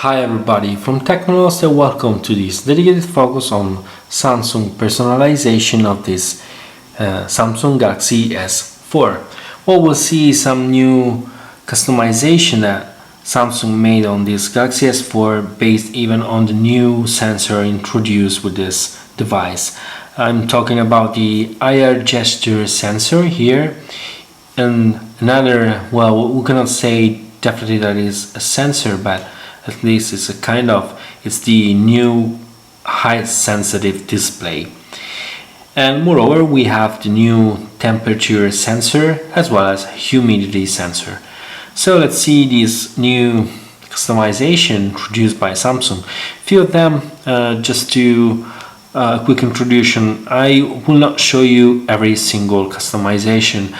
Hi everybody from TechnoLost and welcome to this dedicated focus on Samsung personalization of this Samsung Galaxy S4. Well, we'll see some new customization that Samsung made on this Galaxy S4 based even on the new sensor introduced with this device. I'm talking about the IR gesture sensor here, and another, well, we cannot say definitely that is a sensor, but at least it's the new height sensitive display. And moreover, we have the new temperature sensor as well as humidity sensor. So let's see this new customization introduced by Samsung. Few of them, just to quick introduction. I will not show you every single customization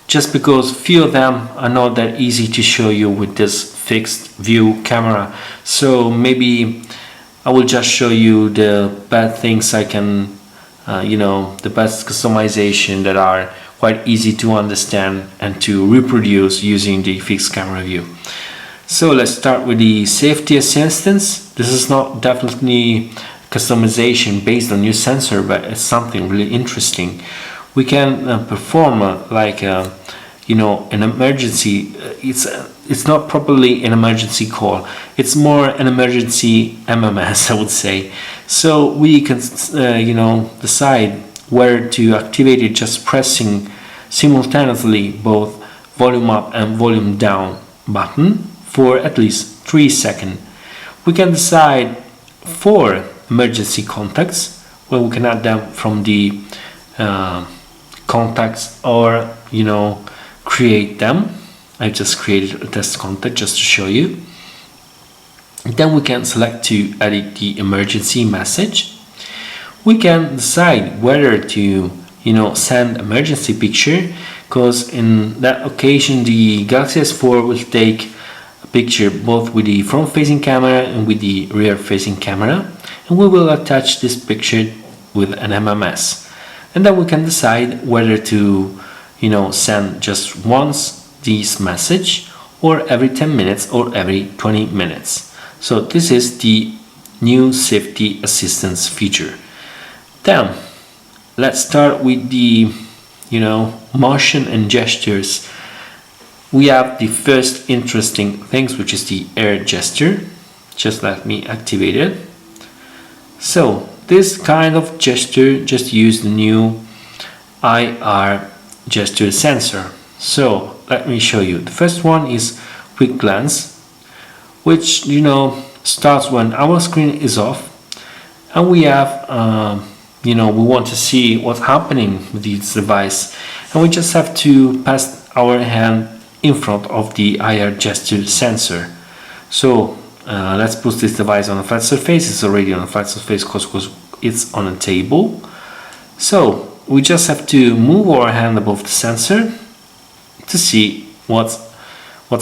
just because few of them are not that easy to show you with this fixed view camera. So maybe I will just show you the bad things I can, the best customization that are quite easy to understand and to reproduce using the fixed camera view. So let's start with the safety assistance. This is not definitely customization based on new sensor, but it's something really interesting. We can perform an emergency. It's not properly an emergency call. It's more an emergency MMS, I would say. So we can decide where to activate it just pressing simultaneously both volume up and volume down button for at least 3 seconds. We can decide 4 emergency contacts where we can add them from the contacts or create them. I just created a test contact just to show you. Then we can select to edit the emergency message. We can decide whether to send emergency picture, because in that occasion the Galaxy S4 will take a picture both with the front facing camera and with the rear facing camera, and we will attach this picture with an MMS. And then we can decide whether to send just once this message or every 10 minutes or every 20 minutes. So this is the new safety assistance feature. Then let's start with the motion and gestures. We have the first interesting things, which is the air gesture. Just let me activate it. So this kind of gesture just use the new IR gesture sensor. So let me show you. The first one is quick glance, which starts when our screen is off and we have we want to see what's happening with this device, and we just have to pass our hand in front of the IR gesture sensor. So let's put this device on a flat surface. It's already on a flat surface because it's on a table. So we just have to move our hand above the sensor to see what's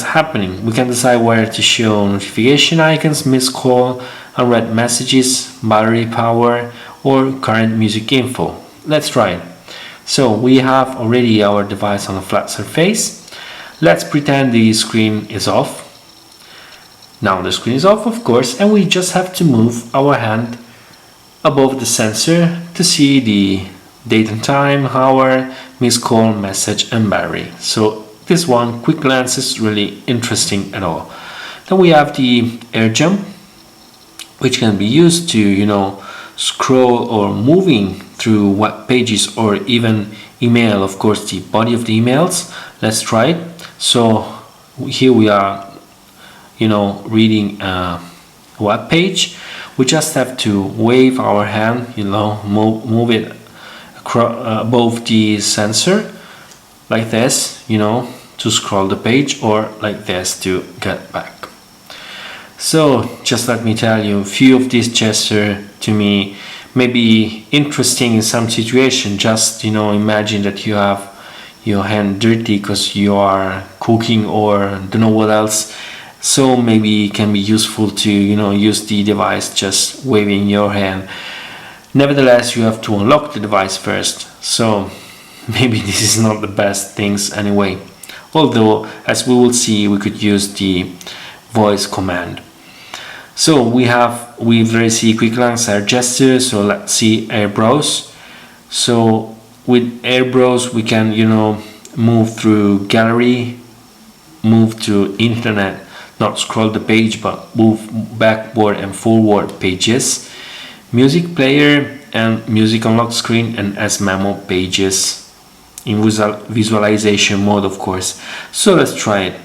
happening. We can decide where to show notification icons, missed call, unread messages, battery power, or current music info. Let's try it. So we have already our device on a flat surface. Let's pretend the screen is off. Now the screen is off, of course, and we just have to move our hand above the sensor to see the date and time, hour, missed call, message, and battery. So this one, quick glance, is really interesting at all. Then we have the air jump, which can be used to scroll or moving through web pages or even email, of course, the body of the emails. Let's try it. So here we are reading a web page. We just have to wave our hand, move it above the sensor like this, to scroll the page, or like this to get back. So just let me tell you, a few of these gestures to me may be interesting in some situation. Just imagine that you have your hand dirty because you are cooking or don't know what else. So maybe it can be useful to use the device just waving your hand. Nevertheless, you have to unlock the device first, so maybe this is not the best things anyway. Although, as we will see, we could use the voice command. So we very see quick glance air gesture. So let's see air browse. So with air browse we can move through gallery, move to internet, not scroll the page but move backward and forward pages, music player and music unlock screen, and as memo pages in visualization mode, of course. So let's try it.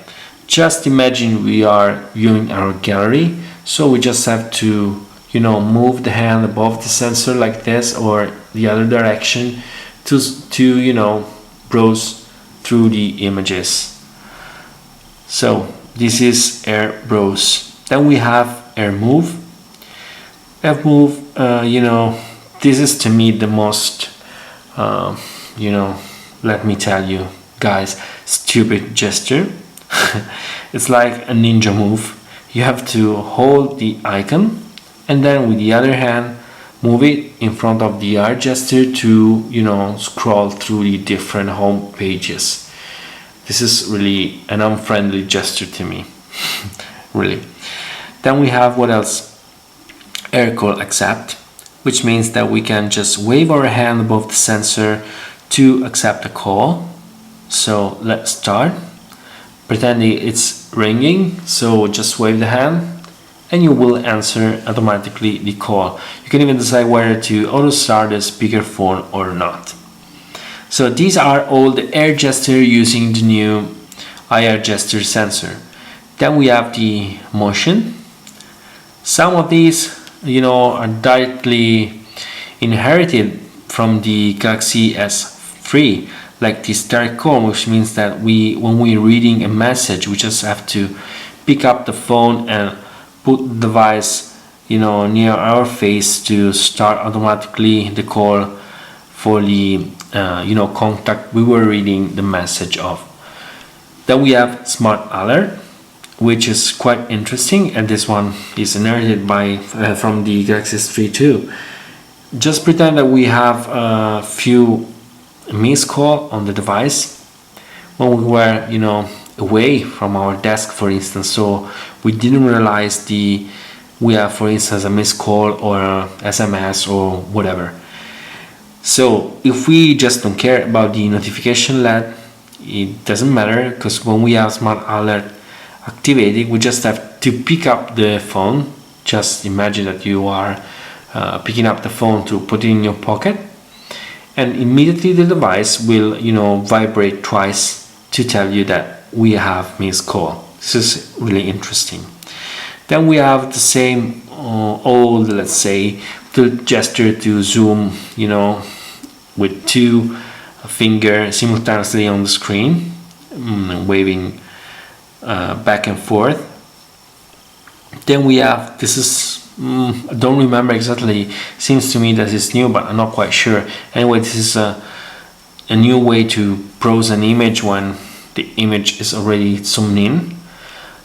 Just imagine we are viewing our gallery, so we just have to move the hand above the sensor like this or the other direction to browse through the images. So this is air browse. Then we have air move. Air move, this is to me the most let me tell you guys, stupid gesture. It's like a ninja move. You have to hold the icon and then with the other hand move it in front of the R gesture to scroll through the different home pages. This is really an unfriendly gesture to me. Really. Then we have what else? Air call accept, which means that we can just wave our hand above the sensor to accept a call. So let's start. Pretend it's ringing, so just wave the hand and you will answer automatically the call. You can even decide whether to auto start the speakerphone or not. So these are all the air gesture using the new IR gesture sensor. Then we have the motion. Some of these are directly inherited from the Galaxy S3, like this direct call, which means that when we're reading a message, we just have to pick up the phone and put the device near our face to start automatically the call for the contact we were reading the message of. Then we have smart alert, which is quite interesting, and this one is inherited from the Galaxy S3 too. Just pretend that we have a few missed call on the device when we were away from our desk, for instance, so we didn't realize we have, for instance, a missed call or a SMS or whatever. So if we just don't care about the notification LED, it doesn't matter, because when we have smart alert activated, we just have to pick up the phone. Just imagine that you are picking up the phone to put it in your pocket, and immediately the device will vibrate twice to tell you that we have missed call. This is really interesting. Then we have the same old, let's say, the gesture to zoom with two fingers simultaneously on the screen, waving back and forth. Then we have, this is I don't remember exactly, seems to me that it's new, but I'm not quite sure. Anyway, this is a new way to browse an image when the image is already zoomed in.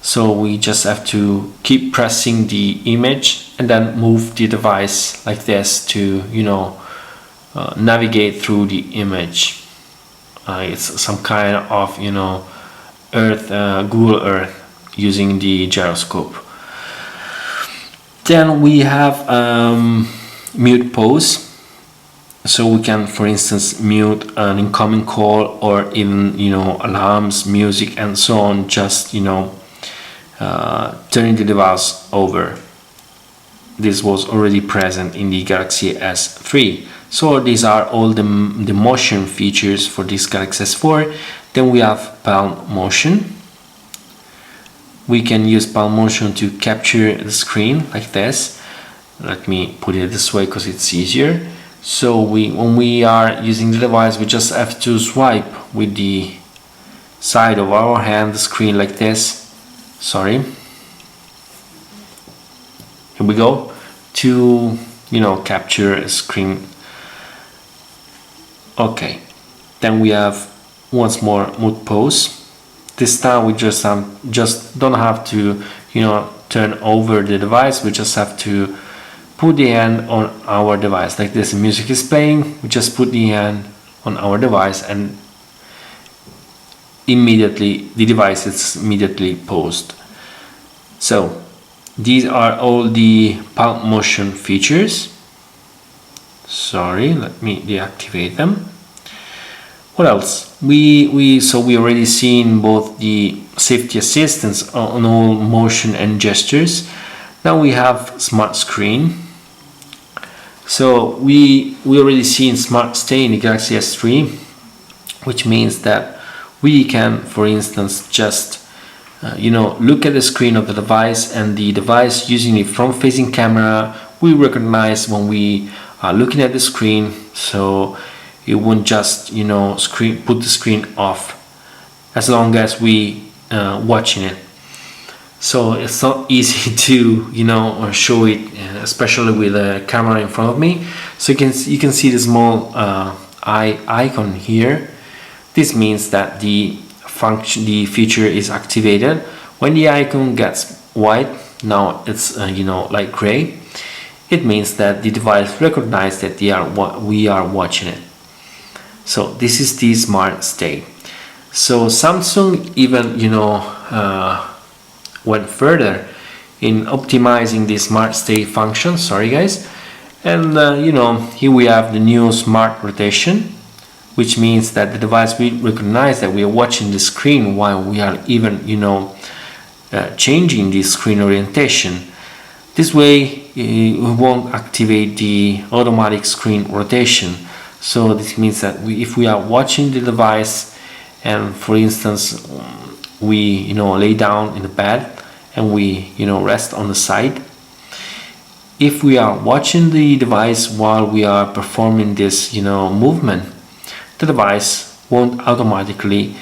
So we just have to keep pressing the image and then move the device like this to navigate through the image. It's some kind of Earth, Google Earth, using the gyroscope. Then we have mute pause, so we can, for instance, mute an incoming call or even alarms, music, and so on. Just turning the device over. This was already present in the Galaxy S3. So these are all the motion features for this Galaxy S4. Then we have palm motion. We can use palm motion to capture the screen like this. Let me put it this way because it's easier. So when we are using the device, we just have to swipe with the side of our hand the screen like this. Sorry. Here we go, to capture a screen. Okay. Then we have once more mute pause. This time we just don't have to turn over the device. We just have to put the hand on our device like this. The music is playing, we just put the hand on our device and immediately the device is immediately paused. So These are all the palm motion features. Sorry, let me deactivate them. What else? We already seen both the safety assistance on all motion and gestures. Now we have smart screen. So we already seen smart stay in the Galaxy S3, which means that we can, for instance, just look at the screen of the device, and the device, using the front-facing camera, will recognize when we are looking at the screen, so it won't just put the screen off as long as we watching it. So it's not easy to show it, especially with a camera in front of me. So you can see the small eye icon here. This means that the feature is activated. When the icon gets white, now it's like gray, it means that the device recognizes that we are watching it. So this is the smart stay. So Samsung even went further in optimizing the smart stay function. Sorry guys. And here we have the new smart rotation, which means that the device will recognize that we are watching the screen while we are even changing the screen orientation. This way we won't activate the automatic screen rotation. So this means that if we are watching the device, and for instance we lay down in the bed and we rest on the side, if we are watching the device while we are performing this movement, the device won't automatically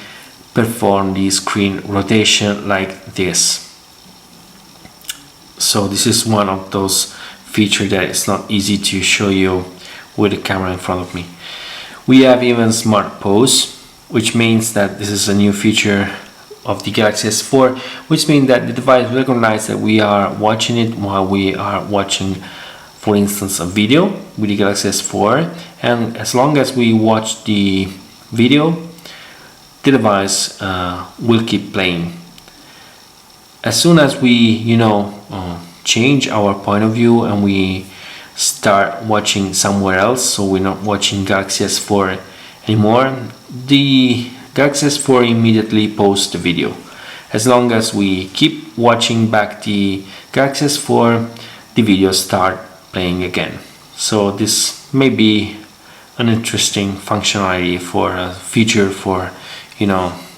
perform the screen rotation like this. So this is one of those features that is not easy to show you with the camera in front of me. We have even smart pose, which means that this is a new feature of the Galaxy S4, which means that the device recognizes that we are watching it while we are watching, for instance, a video with the Galaxy S4, and as long as we watch the video, the device will keep playing. As soon as we change our point of view and we start watching somewhere else, so we're not watching Galaxy S4 anymore, the Galaxy S4 immediately posts the video. As long as we keep watching back the Galaxy S4, the video start playing again. So this may be an interesting functionality for a feature for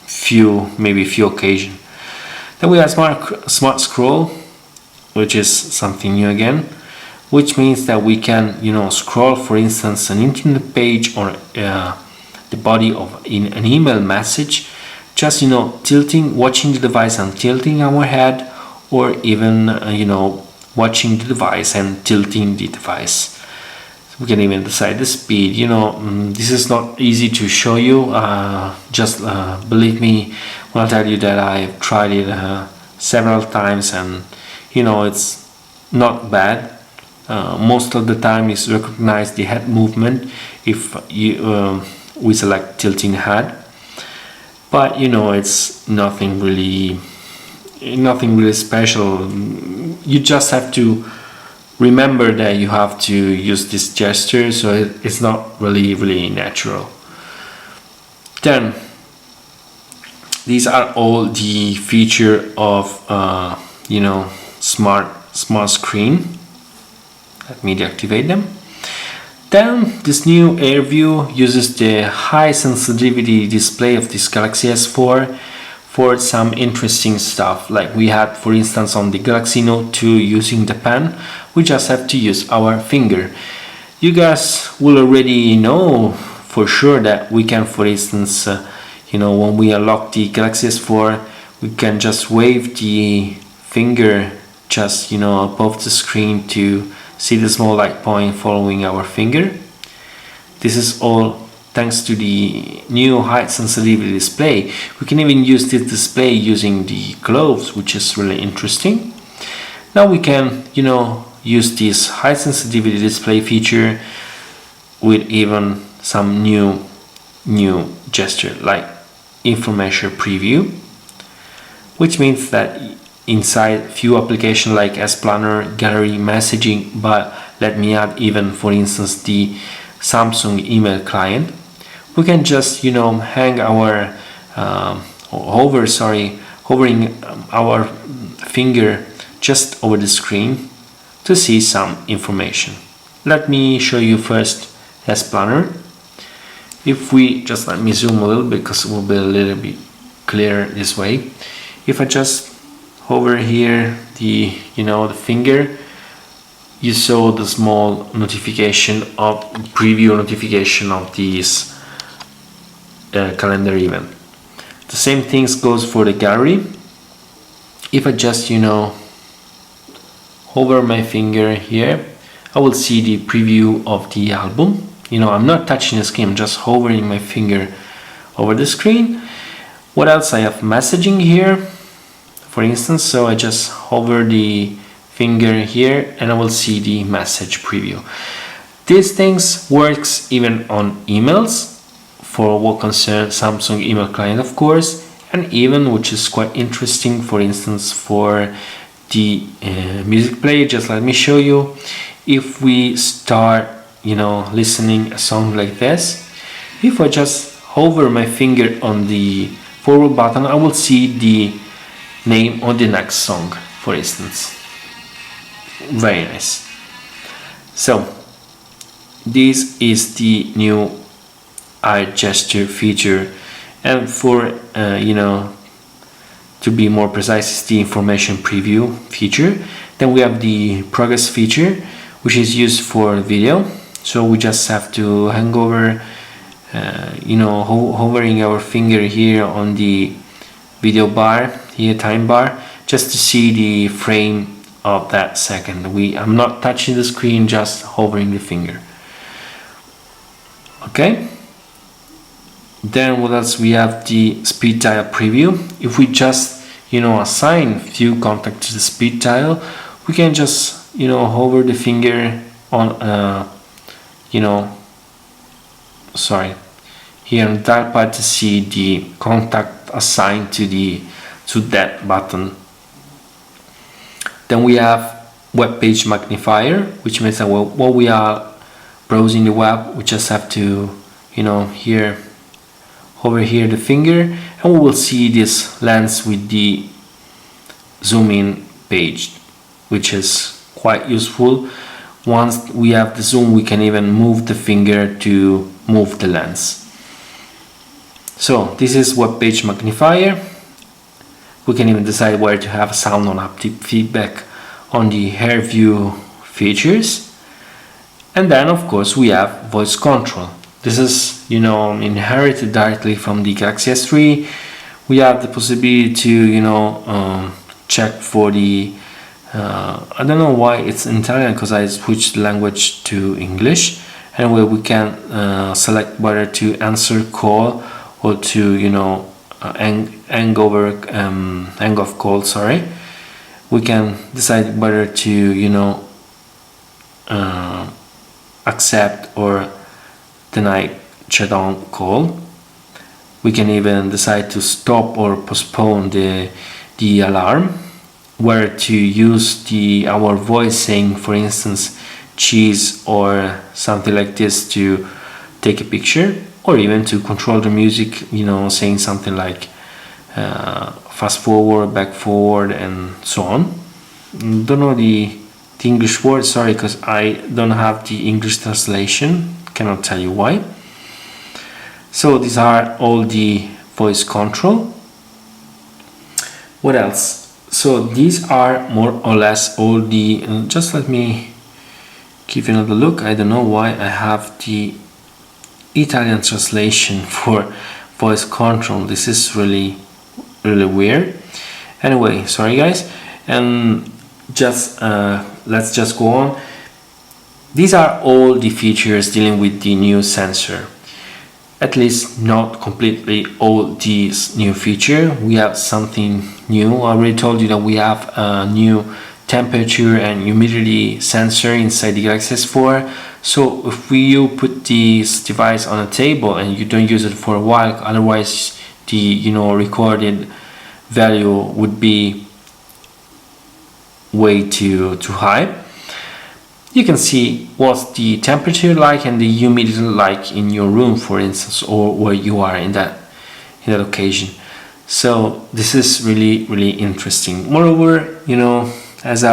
few occasions. Then we have smart scroll, which is something new again, which means that we can scroll, for instance, an internet page or the body of an email message, just watching the device and tilting our head, or even watching the device and tilting the device. So we can even decide the speed. This is not easy to show you. Just believe me when I tell you that I've tried it several times, and it's not bad. Most of the time is recognize the head movement if we select tilting head, but it's nothing really special. You just have to remember that you have to use this gesture, so it's not really natural. Then these are all the feature of smart screen. Let me deactivate them. Then this new Air View uses the high sensitivity display of this Galaxy S4 for some interesting stuff. Like we had, for instance, on the Galaxy Note 2 using the pen, we just have to use our finger. You guys will already know for sure that we can, for instance, when we unlock the Galaxy S4, we can just wave the finger just above the screen to see the small light point following our finger. This is all thanks to the new high sensitivity display. We can even use this display using the gloves, which is really interesting. Now we can use this high sensitivity display feature with even some new gesture like information preview, which means that inside few applications like S Planner, gallery, messaging, but let me add even, for instance, the Samsung email client. We can just hang our hovering our finger just over the screen to see some information. Let me show you first S Planner. If we just, let me zoom a little bit because it will be a little bit clearer this way. If I just hover here the finger, you saw the small notification of preview notification of this calendar event. The same things goes for the gallery. If I just hover my finger here, I will see the preview of the album. I'm not touching the screen, I'm just hovering my finger over the screen. What else? I have messaging here, for instance, so I just hover the finger here and I will see the message preview. These things works even on emails, for what concerns Samsung email client, of course, and even, which is quite interesting, for instance, for the music player. Just let me show you. If we start listening a song like this, if I just hover my finger on the forward button, I will see the name of the next song, for instance. Very nice. So this is the new eye gesture feature, and for to be more precise, it's the information preview feature. Then we have the progress feature, which is used for video. So we just have to hang over hovering our finger here on the video bar here, time bar, just to see the frame of that second. I'm not touching the screen, just hovering the finger. Okay. Then what else? We have the speed dial preview. If we just assign few contacts to the speed dial, we can just hover the finger on here on the dial pad to see the contact assigned to that button. Then we have web page magnifier, which means that while we are browsing the web, we just have to here hover here the finger, and we will see this lens with the zoom in page, which is quite useful. Once we have the zoom, we can even move the finger to move the lens. So this is web page magnifier. We can even decide where to have sound on haptic feedback on the hair view features. And then of course we have voice control. This is inherited directly from the Galaxy S3. We have the possibility to check for the I don't know why it's in Italian, because I switched the language to English. Anyway, we can select whether to answer call or to hang off call. Sorry, we can decide whether to accept or deny chat on call. We can even decide to stop or postpone the alarm, where to use our voice saying, for instance, cheese or something like this to take a picture, or even to control the music, saying something like fast forward, back forward, and so on. Don't know the English word, sorry, because I don't have the English translation, cannot tell you why. So these are all the voice control. What else? So these are more or less all the, just let me give you another look. I don't know why I have the Italian translation for voice control. This is really weird. Anyway, sorry guys, and just let's just go on. These are all the features dealing with the new sensor. At least not completely all these new features. We have something new. I already told you that we have a new temperature and humidity sensor inside the Galaxy S4. So if you put this device on a table and you don't use it for a while, otherwise the recorded value would be way too high. You can see what's the temperature like and the humidity like in your room, for instance, or where you are in that occasion. So this is really interesting. Moreover, as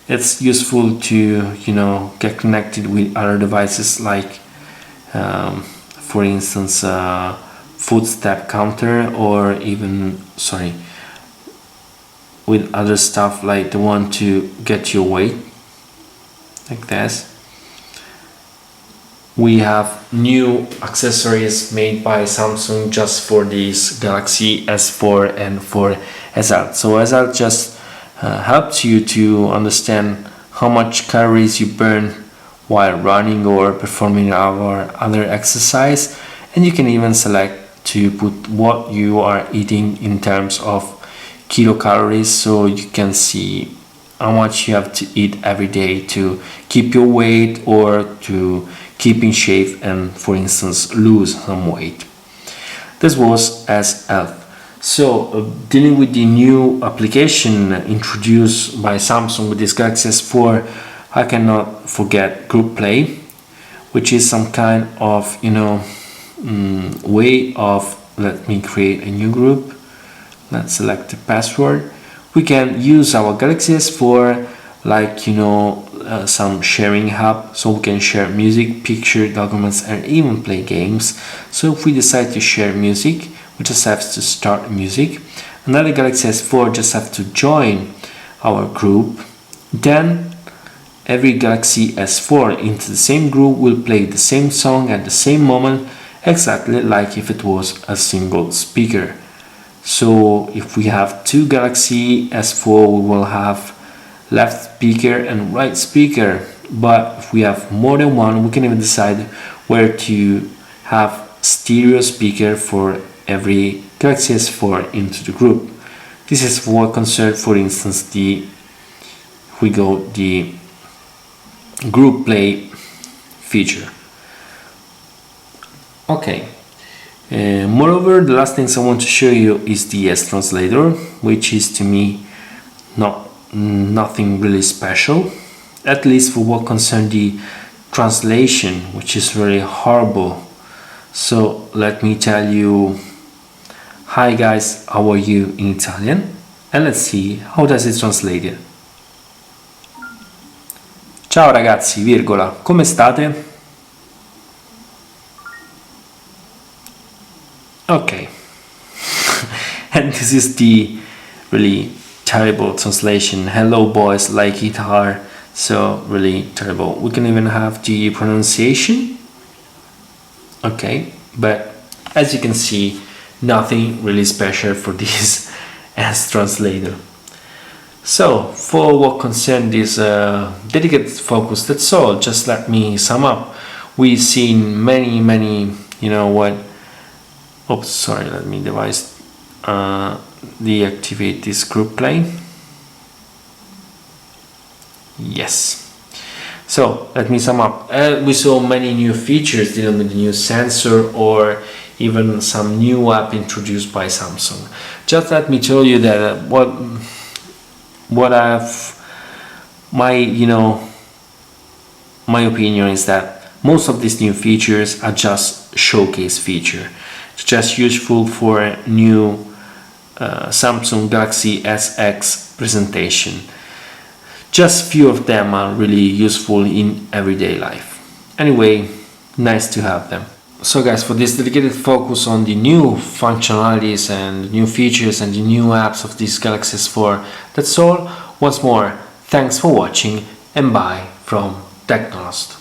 it's useful to get connected with other devices like for instance footstep counter, or even with other stuff like the one to get your weight, like this. We have new accessories made by Samsung just for these Galaxy S4 and for SL. So SL just helps you to understand how much calories you burn while running or performing our other exercise, and you can even select to put what you are eating in terms of kilocalories, so you can see how much you have to eat every day to keep your weight or to keep in shape and, for instance, lose some weight. This was SL. So dealing with the new application introduced by Samsung with this Galaxy S4, I cannot forget Group Play, which is some kind of way of, let me create a new group. Let's select the password. We can use our Galaxy S4 like some sharing hub, so we can share music, picture, documents, and even play games. So if we decide to share music, we just have to start music. Another Galaxy S4 just have to join our group. Then every Galaxy S4 into the same group will play the same song at the same moment, exactly like if it was a single speaker. So if we have two Galaxy S4, we will have left speaker and right speaker. But if we have more than one, we can even decide where to have stereo speaker for every Galaxy S4 into the group. This is for what concerns, for instance, the group play feature. Okay. Moreover, the last things I want to show you is the S translator, which is to me nothing really special, at least for what concerns the translation, which is very horrible. So let me tell you, hi guys, how are you in Italian? And let's see how does it translate it. Ciao ragazzi, virgola, come state? Okay. And this is the really terrible translation. Hello boys, like it hard. So really terrible. We can even have the pronunciation. Okay, but as you can see, nothing really special for this as translator. So for what concerns this dedicated focus, that's all. Just let me sum up. We've seen many, oops, sorry, let me deactivate this group play. Yes. So let me sum up. We saw many new features dealing with the new sensor or even some new app introduced by Samsung. Just let me tell you that what my opinion is that most of these new features are just showcase feature. It's just useful for a new Samsung Galaxy SX presentation. Just few of them are really useful in everyday life. Anyway, nice to have them. So guys, for this dedicated focus on the new functionalities and new features and the new apps of this Galaxy S4, that's all. Once more, thanks for watching and bye from TechnoLost.